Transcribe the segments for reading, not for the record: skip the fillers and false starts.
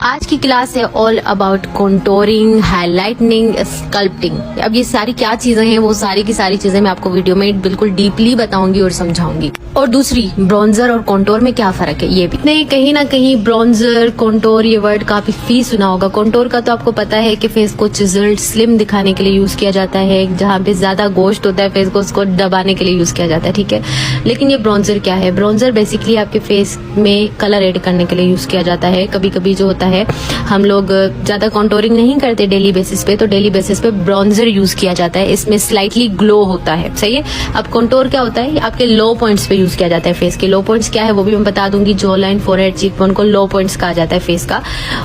आज की क्लास है ऑल अबाउट कॉन्टोरिंग, हाईलाइटनिंग, स्कल्पटिंग। अब ये सारी क्या चीजें हैं, वो सारी की सारी चीजें मैं आपको वीडियो में बिल्कुल डीपली बताऊंगी और समझाऊंगी। और दूसरी, ब्रॉन्जर और कॉन्टोर में क्या फर्क है ये भी। नहीं, कहीं ना कहीं ब्रॉन्जर, कॉन्टोर ये वर्ड काफी सुना होगा। कॉन्टोर का तो आपको पता है कि फेस को चिजल्ड, स्लिम दिखाने के लिए यूज किया जाता है। जहाँ पे ज्यादा गोश्त होता है फेस को, उसको दबाने के लिए यूज किया जाता है, ठीक है। लेकिन ये ब्रॉन्जर क्या है? ब्रॉन्जर बेसिकली आपके फेस में कलर एड करने के लिए यूज किया जाता है। कभी कभी जो होता है, हम लोग ज्यादा कॉन्टोरिंग नहीं करते डेली बेसिस पे, तो डेली बेसिस पे ब्रॉन्जर यूज किया जाता है। इसमें स्लाइटली ग्लो होता है, सही है। अब कॉन्टोर क्या होता है? आपके लो पॉइंट्स पे यूज किया जाता है। फेस के लो पॉइंट्स क्या है वो भी मैं बता दूंगी। Jaw line, forehead, cheek bone को लो पॉइंट्स कहा जाता है फेस का।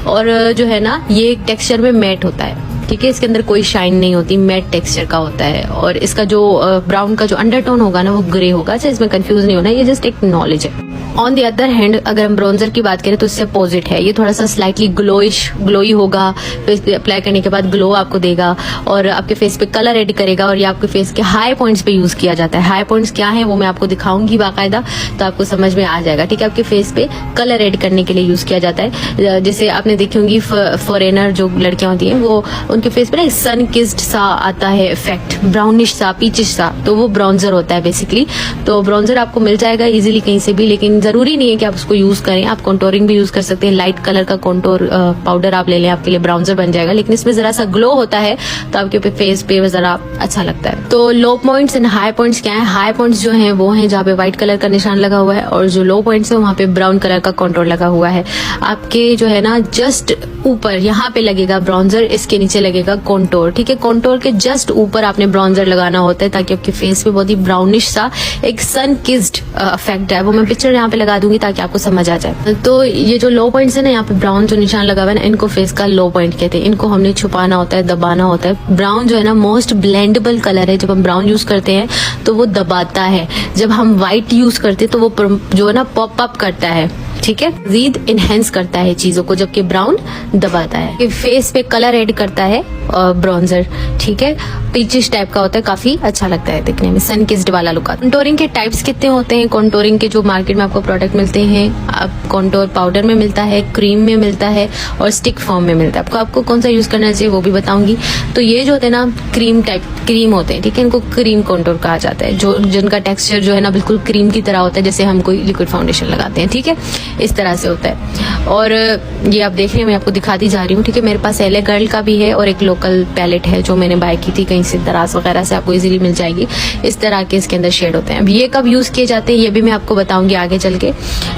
और जो है ना, ये टेक्सचर में मैट होता है, ठीक है। इसके अंदर कोई शाइन नहीं होती, मैट टेक्सचर का होता है। और इसका जो ब्राउन का जो अंडरटोन होगा ना, वो ग्रे होगा। अच्छा, इसमें कंफ्यूज नहीं होना, ये जस्ट एक नॉलेज है। ऑन द अदर हैंड, अगर हम ब्रॉन्जर की बात करें तो इससे अपोजिट है। ये थोड़ा सा स्लाइटली ग्लोई होगा। फेस पे अप्लाई करने के बाद ग्लो आपको देगा और आपके फेस पे कलर एड करेगा। और ये आपके फेस के हाई पॉइंट्स पे यूज किया जाता है। हाई पॉइंट्स क्या है वो मैं आपको दिखाऊंगी बाकायदा, तो आपको समझ में आ जाएगा, ठीक है। आपके फेस पे कलर एड करने के लिए यूज किया जाता है। जैसे आपने देखी होंगी फॉरेनर जो लड़कियां होती हैं, वो उनके फेस पे ना सन किस्ड सा आता है इफेक्ट, ब्राउनिश सा, पीचिश सा, तो वो ब्रॉन्जर होता है बेसिकली। तो ब्रॉन्जर आपको मिल जाएगा इजीली कहीं से भी, लेकिन जरूरी नहीं है कि आप उसको यूज करें। आप कॉन्टोरिंग भी यूज कर सकते हैं। लाइट कलर का कॉन्टोर पाउडर आप ले लें, आपके लिए ब्राउन्जर बन जाएगा। लेकिन इसमें जरा सा ग्लो होता है, तो आपके फेस पे जरा अच्छा लगता है। तो लो पॉइंट्स एंड हाई पॉइंट्स क्या है? हाई पॉइंट्स जो है वो है जहाँ पे व्हाइट कलर का निशान लगा हुआ है, और जो लो पॉइंट्स है वहाँ पे ब्राउन कलर का कॉन्टोर लगा हुआ है। आपके जो है ना, जस्ट ऊपर यहाँ पे लगेगा ब्रॉन्जर, इसके नीचे लगेगा कॉन्टोर, ठीक है। कॉन्टोर के जस्ट ऊपर आपने ब्रॉन्जर लगाना होता है, ताकि आपके फेस पे बहुत ही ब्राउनिश सा एक सन किस्ड इफेक्ट है। वो मैं पिक्चर यहाँ पे लगा दूंगी ताकि आपको समझ आ जाए। तो ये जो लो पॉइंट्स है ना, यहाँ पे ब्राउन जो निशान लगा हुआ है ना, इनको फेस का लो पॉइंट कहते हैं। इनको हमने छुपाना होता है, दबाना होता है। ब्राउन जो है ना, मोस्ट ब्लेंडेबल कलर है। जब हम ब्राउन यूज करते हैं तो वो दबाता है। जब हम व्हाइट यूज करते हैं तो वो जो है ना, पॉप अप करता है, ठीक है। मजीद इनहेंस करता है चीजों को, जबकि ब्राउन दबाता है। फेस पे कलर ऐड करता है ब्रॉन्जर, ठीक है। पीचिश टाइप का होता है, काफी अच्छा लगता है दिखने में, सन किस्ड वाला लुक आता है। कॉन्टोरिंग के टाइप्स कितने होते हैं? कॉन्टोरिंग के जो मार्केट में आपको प्रोडक्ट मिलते हैं, आप कॉन्टोर पाउडर में मिलता है, क्रीम में मिलता है और स्टिक फॉर्म में मिलता है। आपको कौन सा यूज करना चाहिए वो भी बताऊंगी। तो ये जो होते हैं ना, क्रीम होते हैं, ठीक है। इनको क्रीम कॉन्टोर कहा जाता है, जो जिनका टेक्सचर जो है ना बिल्कुल क्रीम की तरह होता है, जैसे हम कोई लिक्विड फाउंडेशन लगाते हैं, ठीक है, इस तरह से होता है। और ये आप देख रहे हैं, मैं आपको दिखाती जा रही हूँ, ठीक है। मेरे पास एले गर्ल का भी है और एक लोकल पैलेट है जो मैंने बाय की थी कहीं से, दराज वगैरह से आपको इजीली मिल जाएगी। इस तरह के इसके अंदर शेड होते हैं। अब ये कब यूज किए जाते हैं ये भी मैं आपको बताऊंगी आगे चल के,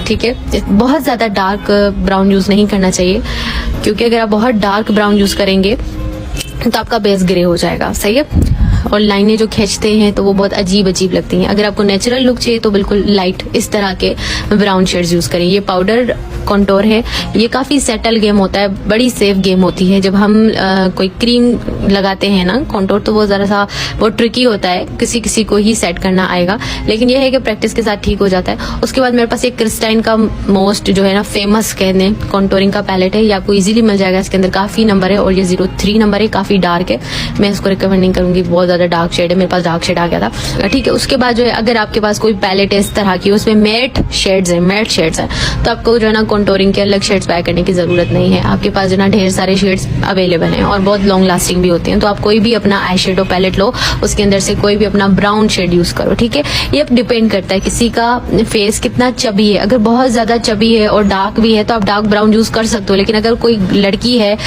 ठीक है। बहुत ज्यादा डार्क ब्राउन यूज नहीं करना चाहिए, क्योंकि अगर आप बहुत डार्क ब्राउन यूज करेंगे तो आपका बेस ग्रे हो जाएगा, सही है। और लाइनें जो खींचते हैं तो वो बहुत अजीब लगती हैं। अगर आपको नेचुरल लुक चाहिए तो बिल्कुल लाइट इस तरह के ब्राउन शेड्स यूज करें। ये पाउडर कॉन्टोर है, ये काफी सेटल गेम होता है, बड़ी सेफ गेम होती है। जब हम कोई क्रीम लगाते हैं ना कॉन्टोर, तो वो जरा सा वो ट्रिकी होता है, किसी को ही सेट करना आएगा। लेकिन ये है कि प्रैक्टिस के साथ ठीक हो जाता है। उसके बाद मेरे पास एक क्रिस्टाइन का मोस्ट जो है ना फेमस कहते हैं कॉन्टोरिंग का पैलेट है। ये आपको इजीली मिल जाएगा। इसके अंदर काफी नंबर है और ये 03 नंबर है, काफी डार्क है। मैं इसको रिकमेंड नहीं करूंगी, बहुत ज्यादा डार्क शेड है। मेरे पास डार्क शेड आ गया था, ठीक है। उसके बाद जो है, अगर आपके पास कोई पैलेट है इस तरह की, उसमें मैट शेड्स है, तो आपको जो है ना कॉन्टोरिंग के अलग शेड्स बाय करने की जरूरत नहीं है। आपके पास जो ना ढेर सारे शेड्स अवेलेबल हैं और बहुत लॉन्ग लास्टिंग भी होते हैं। तो आप कोई भी अपना आई शेडो पैलेट लो, उसके अंदर से कोई भी अपना ब्राउन शेड यूज करो, ठीक है। ये डिपेंड करता है किसी का फेस कितना चबी है। अगर बहुत ज्यादा चबी है और डार्क भी है तो आप डार्क ब्राउन यूज कर सकते हो। लेकिन अगर कोई लड़की है,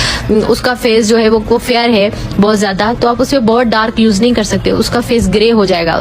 उसका फेस जो है वो फेयर है बहुत ज्यादा, तो आप उसमें बहुत डार्क यूज नहीं कर सकते, उसका फेस ग्रे हो जाएगा।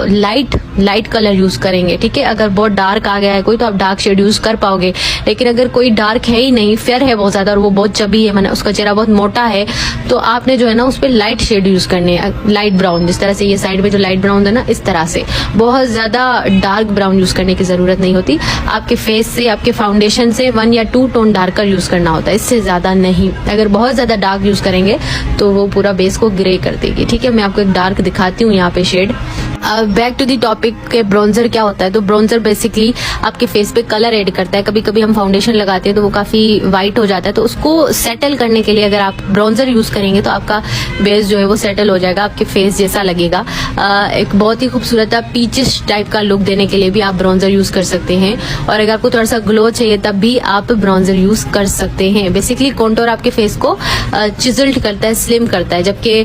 लाइट कलर यूज करेंगे, ठीक है। अगर बहुत डार्क आ गया है कोई, तो आप डार्क शेड यूज कर पाओगे। लेकिन अगर कोई डार्क है ही नहीं, फेयर है बहुत ज्यादा और वो बहुत चबी है, माने उसका चेहरा बहुत मोटा है, तो आपने जो है ना उस पर लाइट शेड यूज करने हैं, लाइट ब्राउन। जिस तरह से ये साइड में जो लाइट ब्राउन है ना, इस तरह से बहुत ज्यादा डार्क ब्राउन यूज करने की जरूरत नहीं होती। आपके फेस से, आपके फाउंडेशन से 1 या 2 टोन डार्कर यूज करना होता है, इससे ज्यादा नहीं। अगर बहुत ज्यादा डार्क यूज करेंगे तो वो पूरा बेस को ग्रे कर देगी, ठीक है। मैं आपको एक डार्क दिखाती हूँ यहाँ पे shade. Back to the topic के ब्रॉन्जर क्या होता है। तो ब्रॉन्जर बेसिकली आपके फेस पे कलर ऐड करता है। कभी कभी हम फाउंडेशन लगाते हैं तो वो काफी वाइट हो जाता है, तो उसको सेटल करने के लिए अगर आप ब्रॉन्जर यूज करेंगे तो आपका बेस जो है वो सेटल हो जाएगा, आपके फेस जैसा लगेगा। एक बहुत ही खूबसूरत पीचिश टाइप का लुक देने के लिए भी आप ब्रॉन्जर यूज कर सकते हैं, और अगर आपको थोड़ा सा ग्लो चाहिए तब भी आप ब्रॉन्जर यूज कर सकते हैं। बेसिकली कॉन्टोर आपके फेस को चिजल्ड करता है, स्लिम करता है, जबकि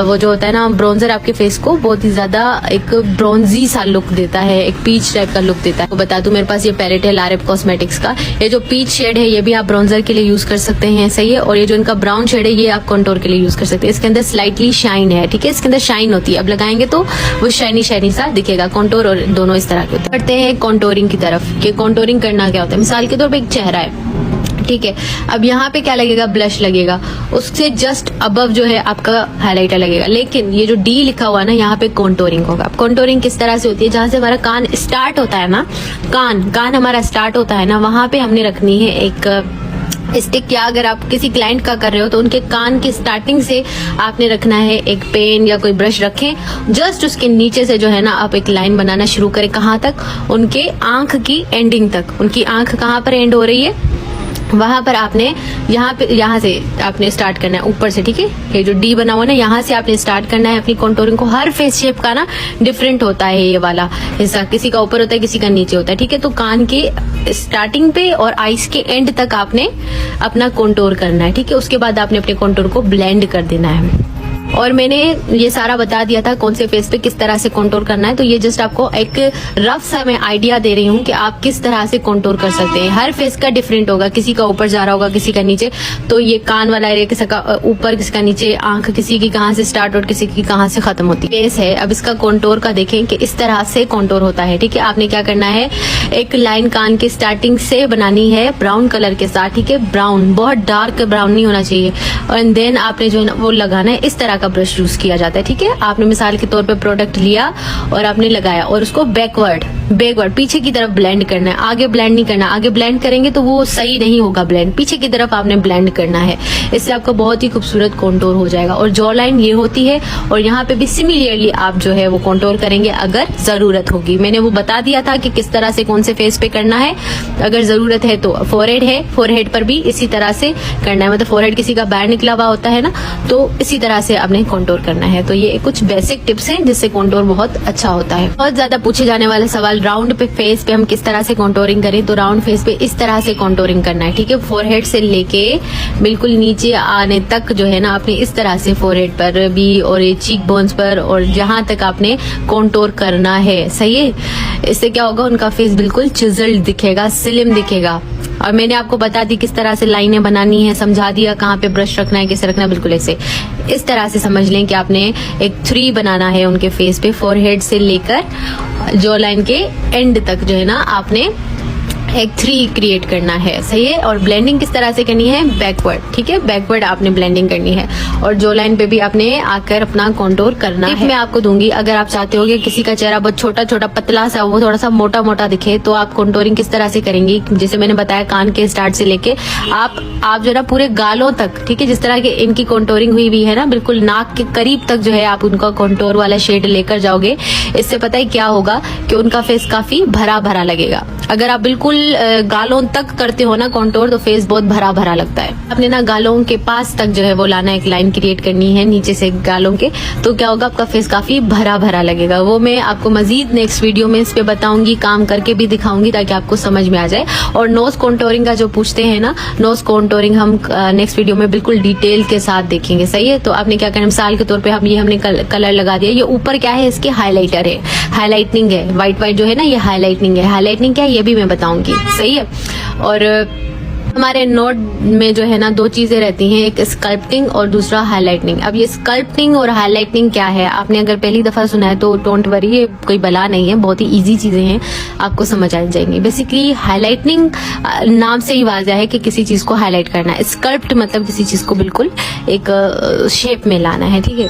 वो जो होता है ना ब्रॉन्जर आपके फेस को बहुत ही ज्यादा एक ब्रॉन्जी सा लुक देता है, एक पीच टाइप का लुक देता है। तो बता दूं, मेरे पास ये पैलेट है लारेप कॉस्मेटिक्स का। ये जो पीच शेड है ये भी आप ब्रॉन्जर के लिए यूज कर सकते हैं, सही है। और ये जो इनका ब्राउन शेड है ये आप कॉन्टोर के लिए यूज कर सकते हैं। इसके अंदर स्लाइटली शाइन है, ठीक है, इसके अंदर शाइन होती है। अब लगाएंगे तो वो शाइनी शाइनी सा दिखेगा। कॉन्टोर और दोनों इस तरह के होते हैं। बढ़ते हैं कॉन्टोरिंग की तरफ कि कॉन्टोरिंग करना क्या होता है। मिसाल के तौर पर एक चेहरा है, ठीक है, अब यहाँ पे क्या लगेगा, ब्लश लगेगा, उससे जस्ट अबव जो है आपका हाइलाइटर लगेगा। लेकिन ये जो डी लिखा हुआ ना यहाँ पे कॉन्टोरिंग होगा। कॉन्टोरिंग किस तरह से होती है, जहां से हमारा कान स्टार्ट होता है ना, कान हमारा स्टार्ट होता है ना, वहां पे हमने रखनी है एक स्टिक, या अगर आप किसी क्लाइंट का कर रहे हो तो उनके कान की स्टार्टिंग से आपने रखना है एक पेन या कोई ब्रश रखें, जस्ट उसके नीचे से जो है ना आप एक लाइन बनाना शुरू करें। कहाँ तक, उनके आंख की एंडिंग तक। उनकी आंख कहाँ पर एंड हो रही है, वहां पर आपने यहाँ से आपने स्टार्ट करना है ऊपर से, ठीक है। ये जो डी बना हुआ ना यहाँ से आपने स्टार्ट करना है अपनी कॉन्टोरिंग को। हर फेस शेप का ना डिफरेंट होता है ये वाला हिस्सा, किसी का ऊपर होता है किसी का नीचे होता है, ठीक है। तो कान के स्टार्टिंग पे और आईज के एंड तक आपने अपना कॉन्टोर करना है, ठीक है। उसके बाद आपने अपने कॉन्टोर को ब्लेंड कर देना है। और मैंने ये सारा बता दिया था कौन से फेस पे किस तरह से कॉन्टोर करना है, तो ये जस्ट आपको एक रफ सा मैं आइडिया दे रही हूँ कि आप किस तरह से कॉन्टोर कर सकते हैं। हर फेस का डिफरेंट होगा, किसी का ऊपर जा रहा होगा किसी का नीचे। तो ये कान वाला एरिया किसी का ऊपर किसी का नीचे, आंख किसी की कहाँ से स्टार्ट और किसी की कहाँ से खत्म होती है। फेस है, अब इसका कॉन्टोर का देखें कि इस तरह से कॉन्टोर होता है, ठीक है। आपने क्या करना है, एक लाइन कान की स्टार्टिंग से बनानी है ब्राउन कलर के साथ, ठीक है। ब्राउन, बहुत डार्क ब्राउन नहीं होना चाहिए। और देन आपने जो है ना वो लगाना है, इस तरह का ब्रश यूज किया जाता है, ठीक है। आपने मिसाल के तौर पे प्रोडक्ट लिया और आपने लगाया और उसको बैकवर्ड पीछे की तरफ ब्लेंड करना है, आगे ब्लेंड नहीं करना। आगे ब्लेंड करेंगे तो वो सही नहीं होगा ब्लेंड, पीछे की तरफ आपने ब्लेंड करना है। इससे आपका बहुत ही खूबसूरत कॉन्टोर हो जाएगा। और जॉ लाइन ये होती है, और यहाँ पे भी सिमिलरली आप जो है वो कॉन्टोर करेंगे अगर जरूरत होगी। मैंने वो बता दिया था कि किस तरह से कौन से फेस पे करना है। अगर जरूरत है तो फोरहेड है, फोरहेड पर भी इसी तरह से करना है। मतलब फोरहेड किसी का बाहर निकला हुआ होता है ना, तो इसी तरह से आपने कॉन्टोर करना है। तो ये कुछ बेसिक टिप्स हैं जिससे कॉन्टोर बहुत अच्छा होता है। बहुत ज्यादा पूछे जाने वाला सवाल, राउंड पे फेस पे हम किस तरह से कॉन्टोरिंग करें। तो राउंड फेस पे इस तरह से कॉन्टोरिंग करना है, ठीक है। फोरहेड से लेके बिल्कुल नीचे आने तक जो है ना आपने इस तरह से फोरहेड पर भी और ये चीक बोन्स पर और जहां तक आपने कॉन्टोर करना है, सही है। इससे क्या होगा, उनका फेस बिल्कुल चिजल्ड दिखेगा, स्लिम दिखेगा। और मैंने आपको बता दी किस तरह से लाइनें बनानी है, समझा दिया कहाँ पे ब्रश रखना है, कैसे रखना है। बिल्कुल ऐसे इस तरह से समझ लें कि आपने एक 3 बनाना है उनके फेस पे, फोरहेड से लेकर जॉ लाइन के एंड तक जो है ना आपने एक 3 क्रिएट करना है, सही है। और ब्लेंडिंग किस तरह से करनी है, बैकवर्ड, ठीक है, बैकवर्ड आपने ब्लेंडिंग करनी है। और जॉ लाइन पे भी आपने आकर अपना कॉन्टोर करना है। मैं आपको दूंगी, अगर आप चाहते हो कि किसी का चेहरा बहुत छोटा छोटा पतला सा, वो थोड़ा सा मोटा मोटा दिखे, तो आप कॉन्टोरिंग किस तरह से करेंगी, जैसे मैंने बताया कान के स्टार्ट से लेके आप जो ना पूरे गालों तक, ठीक है, जिस तरह की इनकी कॉन्टोरिंग हुई है ना, बिल्कुल नाक के करीब तक जो है आप उनका कॉन्टोर वाला शेड लेकर जाओगे। इससे पता है क्या होगा कि उनका फेस काफी भरा भरा लगेगा। अगर आप बिल्कुल गालों तक करते हो ना कॉन्टोर, तो फेस बहुत भरा भरा लगता है। आपने ना गालों के पास तक जो है वो लाना, एक लाइन क्रिएट करनी है नीचे से गालों के, तो क्या होगा, आपका फेस काफी भरा भरा लगेगा। वो मैं आपको मजीद नेक्स्ट वीडियो में इस पे बताऊंगी, काम करके भी दिखाऊंगी ताकि आपको समझ में आ जाए। और नोज कॉन्टोरिंग का जो पूछते हैं ना, नोज कॉन्टोरिंग हम नेक्स्ट वीडियो में बिल्कुल डिटेल के साथ देखेंगे, सही है। तो आपने क्या करना, मिसाल के तौर पर हमने कलर लगा दिया। ये ऊपर क्या है, इसके हाईलाइटर है, हाईलाइटनिंग है, व्हाइट जो है ना ये हाईलाइटनिंग है। हाईलाइटनिंग क्या है ये भी मैं बताऊंगी, सही है। और हमारे नोट में जो है ना 2 चीजें रहती हैं, एक स्कल्पटिंग और दूसरा हाईलाइटनिंग। अब ये स्कल्पटिंग और हाईलाइटनिंग क्या है, आपने अगर पहली दफा सुना है तो डोंट वरी, ये कोई बला नहीं है, बहुत ही इजी चीजें हैं, आपको समझ आ जाएंगी। बेसिकली हाईलाइटनिंग नाम से ही वाज़ह है कि किसी चीज को हाईलाइट करना है। स्कल्प्ट मतलब किसी चीज को बिल्कुल एक शेप में लाना है, ठीक है।